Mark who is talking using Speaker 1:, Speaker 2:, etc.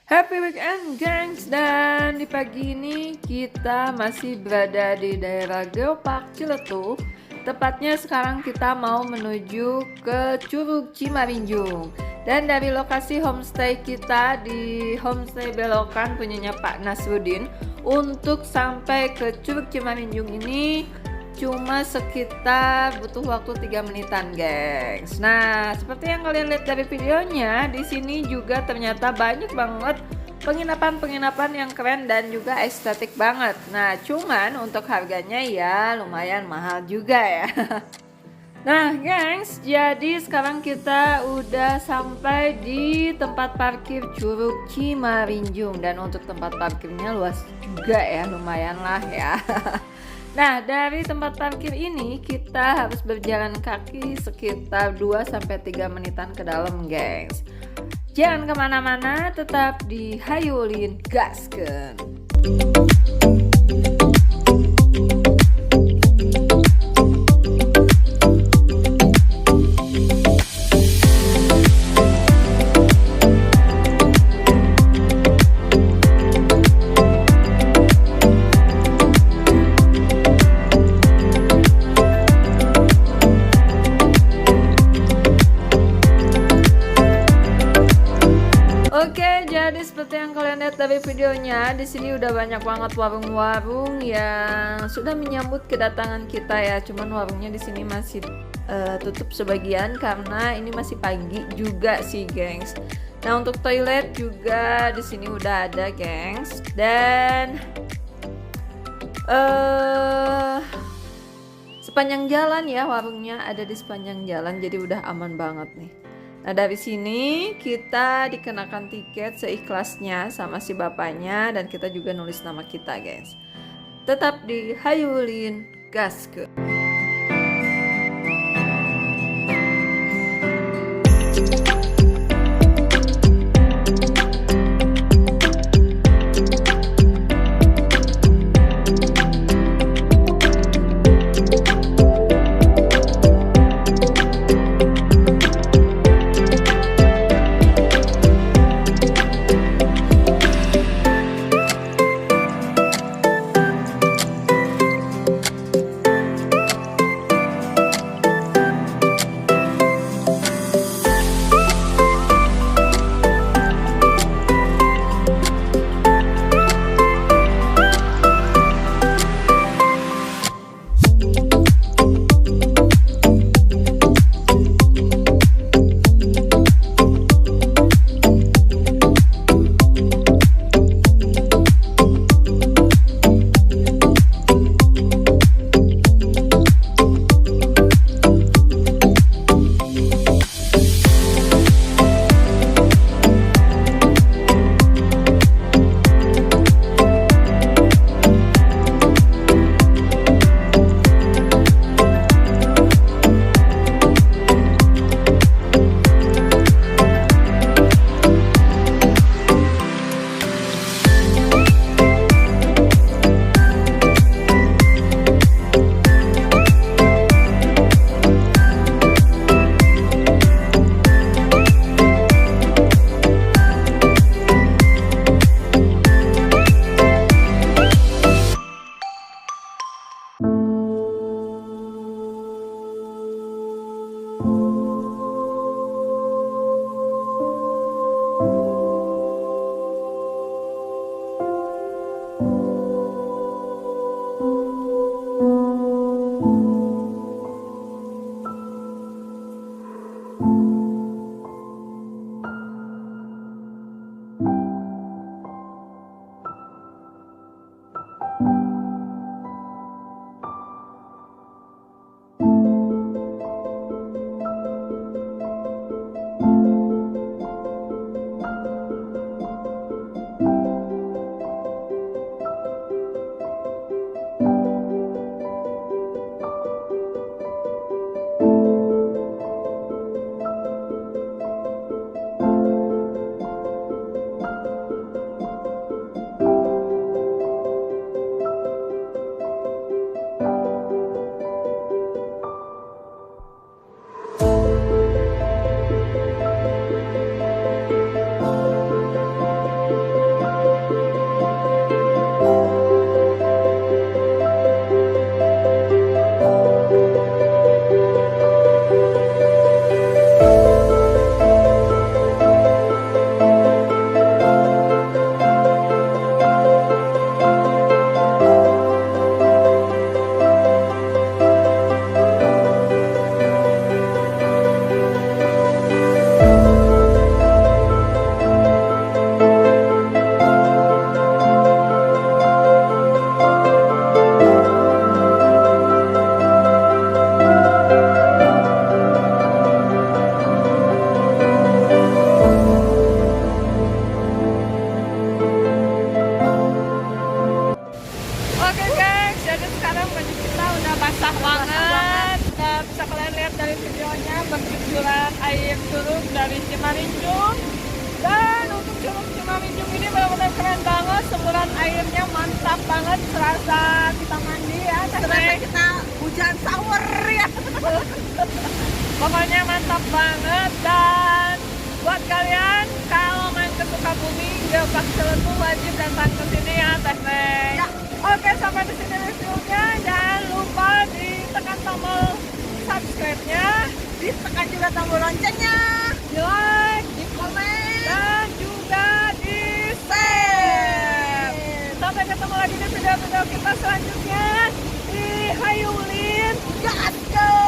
Speaker 1: Happy weekend gengs, dan di pagi ini kita masih berada di daerah Geopark Ciletuh. Tepatnya sekarang kita mau menuju ke Curug Cimarinjung. Dan dari lokasi homestay kita di Homestay Belokan punyanya Pak Nasruddin, untuk sampai ke Curug Cimarinjung ini cuma sekitar butuh waktu 3 menitan, gengs. Nah, seperti yang kalian lihat dari videonya, di sini juga ternyata banyak banget penginapan-penginapan yang keren dan juga estetik banget. Nah, cuman untuk harganya ya lumayan mahal juga ya. Nah, gengs, jadi sekarang kita udah sampai di tempat parkir Curug Cimarinjung, dan untuk tempat parkirnya luas juga ya, lumayan lah ya. Nah, dari tempat parkir ini kita harus berjalan kaki sekitar 2-3 menitan ke dalam, gengs. Jangan kemana-mana, tetap di Hayulin Gasken. Oke, jadi seperti yang kalian lihat dari videonya, di sini udah banyak banget warung-warung yang sudah menyambut kedatangan kita ya. Cuman warungnya di sini masih tutup sebagian karena ini masih pagi juga sih, gengs. Nah, untuk toilet juga di sini udah ada, gengs. Dan sepanjang jalan ya, warungnya ada di sepanjang jalan, jadi udah aman banget nih. Nah, dari sini kita dikenakan tiket seikhlasnya sama si bapaknya, dan kita juga nulis nama kita, guys. Tetap di Hayulin Gasken. serasa kita mandi ya,
Speaker 2: Ternyata kita hujan shower ya.
Speaker 1: Pokoknya mantap banget. Dan buat kalian kalau main ke Sukabumi, Geopark Ciletuh wajib datang ke sini ya, Teh Neng.
Speaker 2: Ya.
Speaker 1: Oke, sampai di sini reviewnya. Jangan lupa ditekan tombol subscribe-nya,
Speaker 2: Ditekan juga tombol loncengnya,
Speaker 1: di like,
Speaker 2: di komen,
Speaker 1: dan juga di
Speaker 2: share.
Speaker 1: sampai ketemu lagi di video-video kita selanjutnya di Hayulin.
Speaker 2: Gas go.